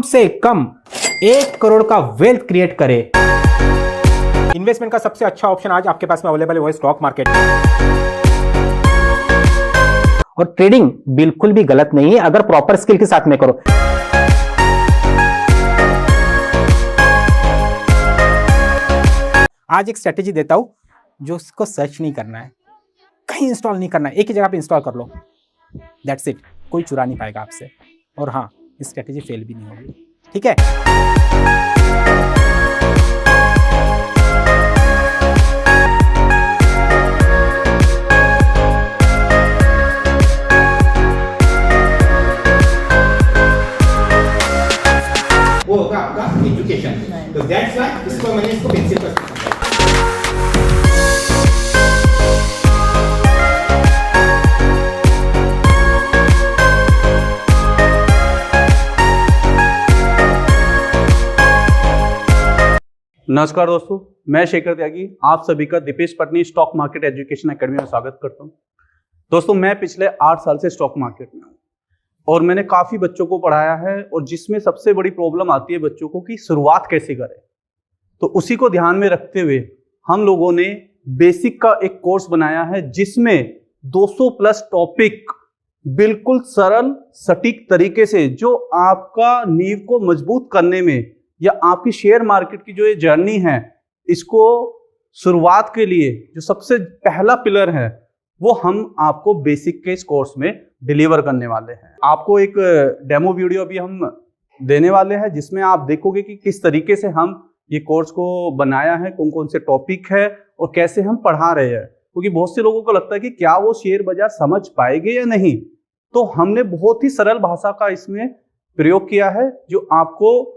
से कम 1 करोड़ का wealth create करे। इन्वेस्टमेंट का सबसे अच्छा ऑप्शन आज आपके पास में अवेलेबल है, वो है स्टॉक मार्केट। और ट्रेडिंग बिल्कुल भी गलत नहीं है अगर प्रॉपर स्किल के साथ में करो। आज एक स्ट्रेटेजी देता हूं जो उसको सर्च नहीं करना है, कहीं इंस्टॉल नहीं करना है, एक ही जगह पे इंस्टॉल कर लो, दैट्स इट। कोई चुरा नहीं पाएगा आपसे। और हाँ, स्ट्रेटेजी फेल भी नहीं होगी, ठीक है। वो होगा आपका एजुकेशन, तो दैट्स व्हाई इसको मैंने इसको पेंसिल पर नमस्कार दोस्तों, मैं शेखर त्यागी आप सभी का Deepesh Patni stock market education academy में स्वागत करता हूं। दोस्तों, मैं पिछले 8 साल से स्टॉक मार्केट में हूं और मैंने काफी बच्चों को पढ़ाया है, और जिसमें सबसे बड़ी प्रॉब्लम आती है बच्चों को कि शुरुआत कैसे करें। तो उसी को ध्यान में रखते हुए हम लोगों ने बेसिक का एक कोर्स बनाया है जिसमें 200 प्लस टॉपिक बिल्कुल सरल सटीक तरीके से, जो आपका नींव को मजबूत करने में या आपकी शेयर मार्केट की जो ये जर्नी है, इसको शुरुआत के लिए जो सबसे पहला पिलर है वो हम आपको बेसिक के इस कोर्स में डिलीवर करने वाले हैं। आपको एक डेमो वीडियो भी हम देने वाले हैं जिसमें आप देखोगे कि किस तरीके से हम ये कोर्स को बनाया है, कौन कौन से टॉपिक है और कैसे हम पढ़ा रहे हैं। क्योंकि बहुत से लोगों को लगता है कि क्या वो शेयर बाजार समझ पाएंगे या नहीं, तो हमने बहुत ही सरल भाषा का इसमें प्रयोग किया है जो आपको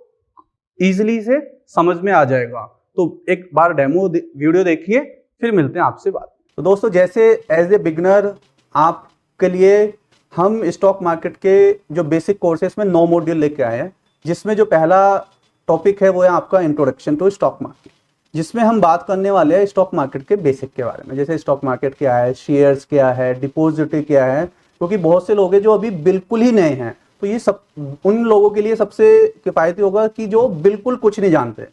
इजीली से समझ में आ जाएगा। तो एक बार डेमो वीडियो देखिए, फिर मिलते हैं आपसे बात। तो दोस्तों, जैसे एज ए बिगनर आपके लिए हम स्टॉक मार्केट के जो बेसिक कोर्सेस में 9 मॉड्यूल लेके आए हैं, जिसमें जो पहला टॉपिक है वो है आपका इंट्रोडक्शन टू स्टॉक मार्केट, जिसमें हम बात करने वाले हैं स्टॉक मार्केट के बेसिक के बारे में। जैसे स्टॉक मार्केट क्या है, शेयर्स क्या है, डिपॉजिटरी क्या है, क्योंकि बहुत से लोग हैं जो अभी बिल्कुल ही नए हैं। तो ये सब उन लोगों के लिए सबसे किफायती होगा कि जो बिल्कुल कुछ नहीं जानते,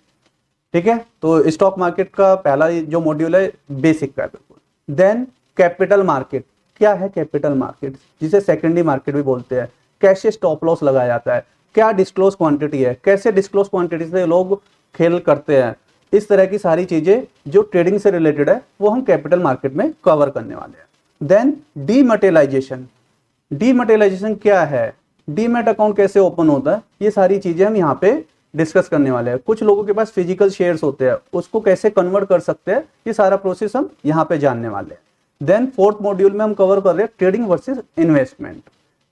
ठीक है। तो स्टॉक मार्केट का पहला जो मॉड्यूल है बेसिक का बिल्कुल। देन कैपिटल मार्केट क्या है, कैपिटल मार्केट जिसे सेकेंडरी मार्केट भी बोलते हैं। कैसे स्टॉप लॉस लगाया जाता है, क्या डिस्क्लोज क्वांटिटी है, कैसे डिस्क्लोज क्वांटिटी से लोग खेल करते हैं, इस तरह की सारी चीजें जो ट्रेडिंग से रिलेटेड है वो हम कैपिटल मार्केट में कवर करने वाले हैं। देन डीमटेरियलाइजेशन, डीमटेरियलाइजेशन क्या है, डीमैट अकाउंट कैसे ओपन होता है, ये सारी चीजें हम यहाँ पे डिस्कस करने वाले हैं। कुछ लोगों के पास फिजिकल शेयर्स होते हैं, उसको कैसे कन्वर्ट कर सकते हैं, ये सारा प्रोसेस हम यहाँ पे जानने वाले हैं। देन 4th मॉड्यूल में हम कवर कर रहे हैं ट्रेडिंग वर्सेस इन्वेस्टमेंट।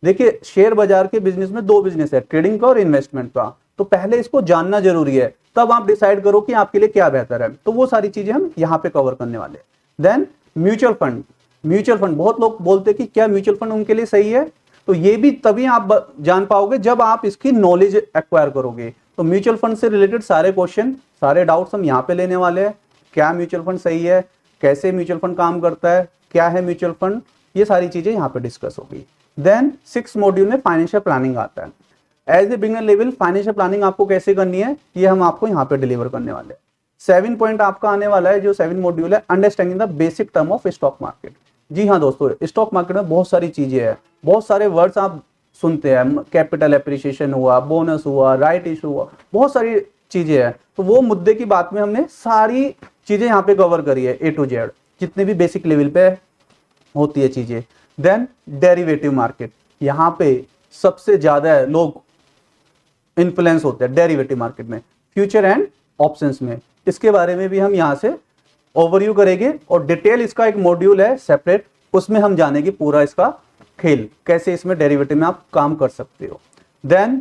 देखिए, शेयर बाजार के बिजनेस में 2 बिजनेस है, ट्रेडिंग का और इन्वेस्टमेंट का। तो पहले इसको जानना जरूरी है, तब आप डिसाइड करो कि आपके लिए क्या बेहतर है। तो वो सारी चीजें हम यहाँ पे कवर करने वाले हैं। Then mutual fund, mutual fund बहुत लोग बोलते हैं कि क्या म्यूचुअल फंड उनके लिए सही है, तो ये भी तभी आप जान पाओगे जब आप इसकी नॉलेज एक्वायर करोगे। तो म्यूचुअल फंड से रिलेटेड सारे क्वेश्चन, सारे डाउट्स हम यहाँ पे लेने वाले हैं। क्या म्यूचुअल फंड सही है, कैसे म्यूचुअल फंड काम करता है, क्या है म्यूचुअल फंड, ये सारी चीजें यहाँ पे डिस्कस होगी। देन 6th मॉड्यूल में फाइनेंशियल प्लानिंग आता है। As a beginner level financial planning आपको कैसे करनी है, ये हम आपको यहाँ पे डिलीवर करने वाले हैं। 7 पॉइंट आपका आने वाला है, जो 7 मॉड्यूल है, understanding the basic term of stock market. जी हाँ दोस्तों, स्टॉक मार्केट में बहुत सारी चीजें हैं, बहुत सारे वर्ड्स आप सुनते हैं, कैपिटल एप्रिसिएशन हुआ, बोनस हुआ, राइट इशू हुआ, बहुत सारी चीजें हैं। तो वो मुद्दे की बात में हमने सारी चीजें यहाँ पे कवर करी है, A to Z, जितने भी बेसिक लेवल पे होती है चीजें। देन डेरिवेटिव मार्केट, यहाँ पे सबसे ज्यादा लोग इन्फ्लुएंस होते हैं डेरिवेटिव मार्केट में, फ्यूचर एंड ऑप्शंस में। इसके बारे में भी हम यहाँ से ओवरव्यू करेंगे, और डिटेल इसका एक मॉड्यूल है सेपरेट, उसमें हम जानेंगे पूरा इसका खेल, कैसे इसमें डेरिवेटिव में आप काम कर सकते हो। देन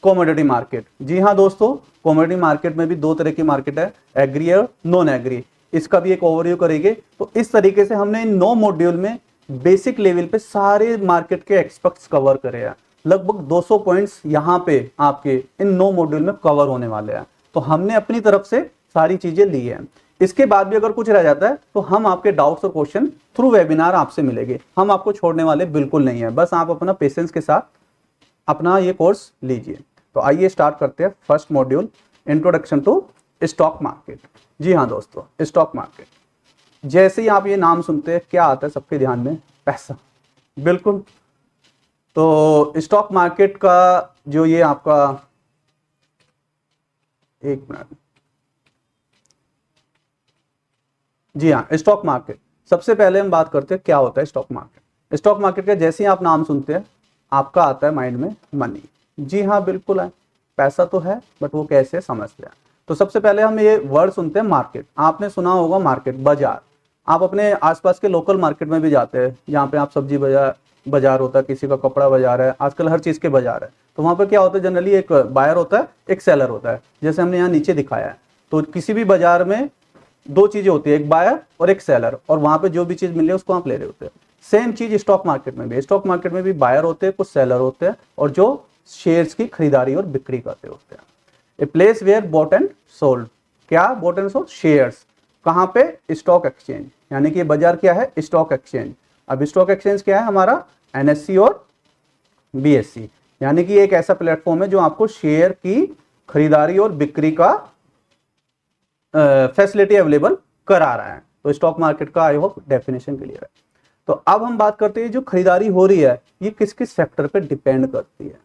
कमोडिटी मार्केट, जी हाँ दोस्तों, कमोडिटी मार्केट में भी 2 तरह की मार्केट है, एग्री और नॉन एग्री। इसका भी एक ओवरव्यू करेंगे। तो इस तरीके से हमने इन 9 मॉड्यूल में बेसिक लेवल पे सारे मार्केट के एक्सपेक्ट्स कवर करे हैं। लगभग 200 पॉइंट्स यहाँ पे आपके इन 9 मॉड्यूल में कवर होने वाले हैं। तो हमने अपनी तरफ से सारी चीजें ली हैं। इसके बाद भी अगर कुछ रह जाता है तो हम आपके डाउट्स और क्वेश्चन थ्रू वेबिनार आपसे मिलेंगे। हम आपको छोड़ने वाले बिल्कुल नहीं है, बस आप अपना पेशेंस के साथ अपना ये कोर्स लीजिए। तो आइए स्टार्ट करते हैं first module, introduction to stock market. जी हाँ दोस्तों, स्टॉक मार्केट जैसे ही आप ये नाम सुनते हैं क्या आता है सबके ध्यान में? पैसा। बिल्कुल। तो स्टॉक मार्केट का जो ये आपका, एक मिनट, जी हाँ, स्टॉक मार्केट। सबसे पहले हम बात करते हैं क्या होता है स्टॉक मार्केट। स्टॉक मार्केट का जैसे ही आप नाम सुनते हैं आपका आता है माइंड में मनी। जी हाँ बिल्कुल है, पैसा तो है, बट वो कैसे समझते हैं। तो सबसे पहले हम ये वर्ड सुनते हैं मार्केट। आपने सुना होगा मार्केट, बाजार। आप अपने आसपास के लोकल मार्केट में भी जाते हैं, जहाँ पे आप सब्जी बाजार होता है, किसी का कपड़ा बाजार है, आजकल हर चीज के बाजार है। तो वहां पर क्या होता है, जनरली एक बायर होता है, एक सेलर होता है, जैसे हमने यहाँ नीचे दिखाया है। तो किसी भी बाजार में दो चीजें होती है, एक बायर और एक सेलर, और वहां पे जो भी चीज मिल रही है उसको आप ले रहे होते हैं। सेम चीज स्टॉक मार्केट में भी। स्टॉक मार्केट में भी बायर होते हैं, कुछ सेलर होते हैं, और जो शेयर्स की खरीदारी और बिक्री करते होते हैं। A place where bought and sold. क्या बॉट एंड सोल्ड? शेयर्स। कहाँ पे? Stock exchange. यानी कि बाजार क्या है? Stock exchange. अब स्टॉक एक्सचेंज क्या है हमारा? एनएससी और बीएससी। यानी कि एक ऐसा प्लेटफॉर्म है जो आपको शेयर की खरीदारी और बिक्री का फैसिलिटी अवेलेबल करा रहा है। तो स्टॉक मार्केट का आई होप डेफिनेशन क्लियर है। तो अब हम बात करते हैं जो खरीदारी हो रही है ये किस किस फैक्टर पे डिपेंड करती है,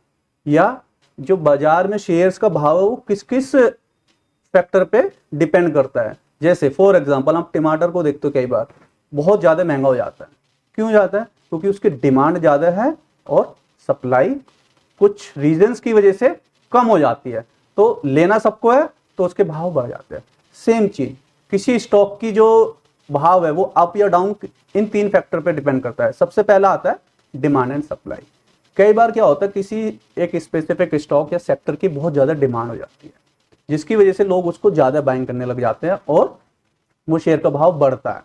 या जो बाजार में शेयर्स का भाव है वो किस किस फैक्टर पे डिपेंड करता है। जैसे फॉर एग्जांपल आप टमाटर को देखते हो, कई बार बहुत ज्यादा महंगा हो जाता है। क्यों जाता है? क्योंकि उसकी डिमांड ज्यादा है और सप्लाई कुछ रीजंस की वजह से कम हो जाती है। तो लेना सबको है तो उसके भाव बढ़ जाते हैं। सेम चीज किसी स्टॉक की जो भाव है वो अप या डाउन इन तीन फैक्टर पे डिपेंड करता है। सबसे पहला आता है डिमांड एंड सप्लाई। कई बार क्या होता है, किसी एक स्पेसिफिक स्टॉक या सेक्टर की बहुत ज्यादा डिमांड हो जाती है, जिसकी वजह से लोग उसको ज्यादा बाइंग करने लग जाते हैं और वो शेयर का भाव बढ़ता है।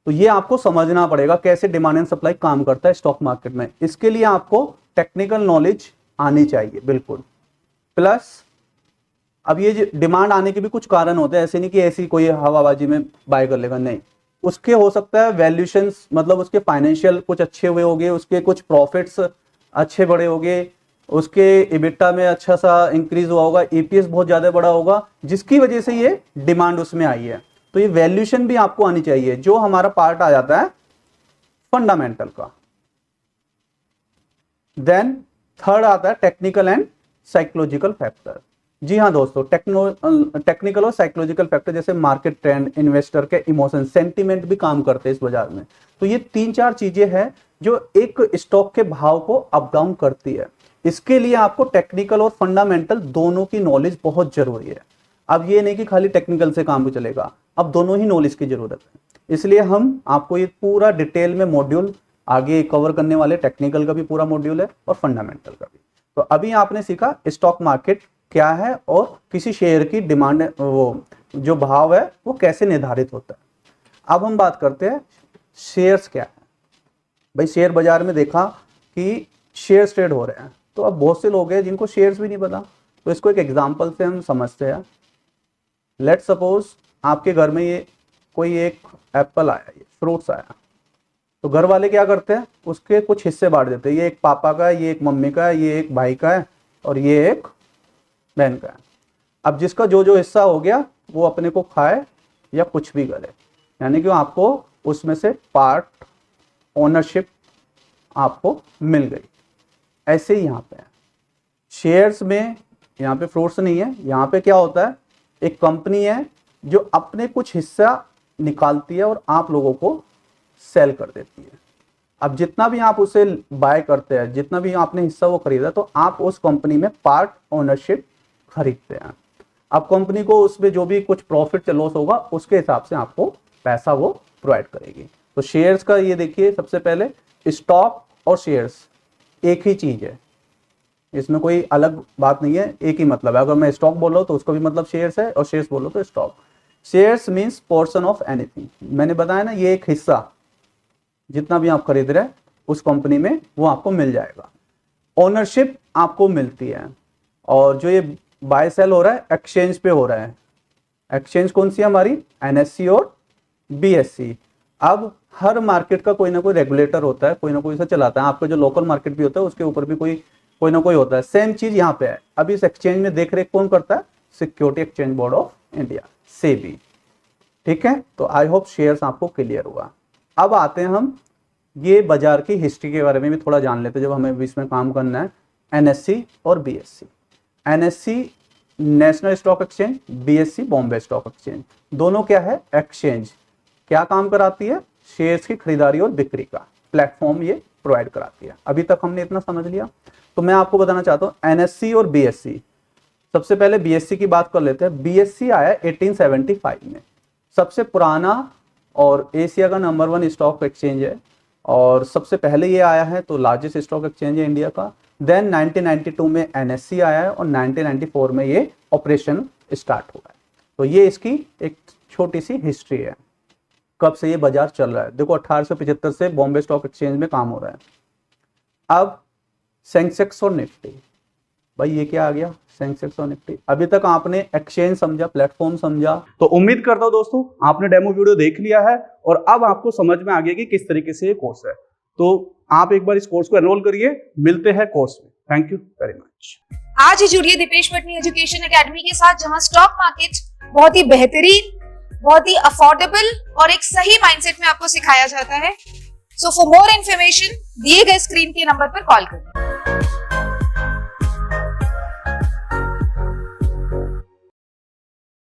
तो ये आपको समझना पड़ेगा कैसे डिमांड एंड सप्लाई काम करता है स्टॉक मार्केट में। इसके लिए आपको टेक्निकल नॉलेज आनी चाहिए बिल्कुल। प्लस अब ये डिमांड आने के भी कुछ कारण होते हैं, ऐसे नहीं कि ऐसी कोई हवाबाजी में बाय कर लेगा, नहीं। उसके हो सकता है वैल्यूएशंस, मतलब उसके फाइनेंशियल कुछ अच्छे हुए होंगे, उसके कुछ प्रॉफिट्स अच्छे बड़े होंगे, उसके इबिटा में अच्छा सा इंक्रीज हुआ होगा, ईपीएस बहुत ज्यादा बड़ा होगा, जिसकी वजह से ये डिमांड उसमें आई है। तो ये वैल्यूएशन भी आपको आनी चाहिए, जो हमारा पार्ट आ जाता है फंडामेंटल का। देन थर्ड आता है टेक्निकल एंड साइकोलॉजिकल फैक्टर। जी हाँ दोस्तों, टेक्निकल और साइकोलॉजिकल फैक्टर जैसे मार्केट ट्रेंड, इन्वेस्टर के इमोशन, सेंटीमेंट भी काम करते हैं इस बाजार में। तो ये तीन चार चीजें हैं जो एक स्टॉक के भाव को अप डाउन करती है। इसके लिए आपको टेक्निकल और फंडामेंटल दोनों की नॉलेज बहुत जरूरी है। अब ये नहीं कि खाली टेक्निकल से काम चलेगा, अब दोनों ही नॉलेज की जरूरत है। इसलिए हम आपको ये पूरा डिटेल में मॉड्यूल आगे कवर करने वाले, टेक्निकल का भी पूरा मॉड्यूल है और फंडामेंटल का भी। तो अभी आपने सीखा स्टॉक मार्केट क्या है और किसी शेयर की डिमांड, वो जो भाव है वो कैसे निर्धारित होता है। अब हम बात करते हैं शेयर्स क्या है। भाई शेयर बाजार में देखा कि शेयर्स ट्रेड हो रहे हैं, तो अब बहुत से लोग हैं जिनको शेयर्स भी नहीं पता। तो इसको एक एग्जांपल से हम समझते हैं। लेट सपोज आपके घर में ये कोई एक एप्पल आया, ये फ्रूट्स आया, तो घर वाले क्या करते हैं, उसके कुछ हिस्से बांट देते हैं। ये एक पापा का है, ये एक मम्मी का है, ये एक भाई का है और ये एक बहन का है। अब जिसका जो जो हिस्सा हो गया वो अपने को खाए या कुछ भी करे, यानी कि आपको उसमें से पार्ट ओनरशिप आपको मिल गई। ऐसे ही यहाँ पे है शेयर्स में। यहाँ पे फ्रूट्स नहीं है, यहाँ पे क्या होता है, एक कंपनी है जो अपने कुछ हिस्सा निकालती है और आप लोगों को सेल कर देती है। अब जितना भी आप उसे बाय करते हैं, जितना भी आपने हिस्सा वो खरीदा, तो आप उस कंपनी में पार्ट ओनरशिप खरीदते हैं। अब कंपनी को उसमें जो भी कुछ प्रॉफिट या लॉस होगा उसके हिसाब से आपको पैसा वो प्रोवाइड करेगी। तो शेयर्स का ये देखिए, सबसे पहले स्टॉक और शेयर्स एक ही चीज है, इसमें कोई अलग बात नहीं है, एक ही मतलब है। अगर मैं स्टॉक बोल रहा हूं तो उसका भी मतलब शेयर्स है, और शेयर्स बोलो तो stock. Shares means portion of anything. मैंने बताया ना, ये एक हिस्सा जितना भी आप खरीद रहे हैं उस कंपनी में वो आपको मिल जाएगा। ओनरशिप आपको मिलती है। और जो ये बाय सेल हो रहा है एक्सचेंज पे हो रहा है। एक्सचेंज कौन सी है हमारी? एनएससी और बीएससी। अब हर मार्केट का कोई ना कोई रेगुलेटर होता है, कोई ना कोई इसे चलाता है। आपका जो लोकल मार्केट भी होता है उसके ऊपर भी कोई कोई ना कोई होता है। सेम चीज यहाँ पे है। अभी इस एक्सचेंज में देख रेख कौन करता है? Security exchange board of India, SEBI. ठीक है, तो आई होप शेयर्स आपको क्लियर हुआ। अब आते हैं हम ये बाजार की हिस्ट्री के बारे में भी थोड़ा जान लेते हैं, जब हमें इसमें काम करना है। एनएससी और BSc. NSC national stock exchange, BSc Bombay stock exchange. दोनों क्या है? एक्सचेंज। क्या काम कराती है? शेयर्स की खरीदारी और बिक्री का प्लेटफॉर्म ये प्रोवाइड कराती है। अभी तक हमने इतना समझ लिया। तो मैं आपको बताना चाहता हूं एनएससी और बीएससी। सबसे पहले बीएससी की बात कर लेते हैं। बीएससी आया 1875 में, सबसे पुराना और एशिया का नंबर 1 स्टॉक एक्सचेंज है, और सबसे पहले ये आया है, तो लार्जेस्ट स्टॉक एक्सचेंज है इंडिया का। देन 1992 में एनएससी आया है, और 1994 में ये ऑपरेशन स्टार्ट हुआ है। तो ये इसकी एक छोटी सी हिस्ट्री है, कब से ये बाजार चल रहा है। देखो 1875 से बॉम्बे स्टॉक एक्सचेंज में काम हो रहा है। अब सेंसेक्स और निफ्टी, भाई ये क्या आ गया? सेंसेक्स और निफ्टी। अभी तक आपने एक्सचेंज समझा, प्लेटफॉर्म समझा। तो उम्मीद करता हूं दोस्तों आपने डेमो वीडियो देख लिया है, और अब आपको समझ में आ गया कि किस तरीके से ये कोर्स है। तो आप एक बार इस कोर्स को एनरोल करिए। मिलते हैं कोर्स में। Thank you very much. आज ही जुड़िए दीपेश पटनी एजुकेशन एकेडमी के साथ, जहां स्टॉक मार्केट बहुत ही बेहतरीन, बहुत ही अफोर्डेबल और एक सही माइंडसेट में आपको सिखाया जाता है। सो फॉर मोर इन्फॉर्मेशन दिए गए स्क्रीन के नंबर पर कॉल करें।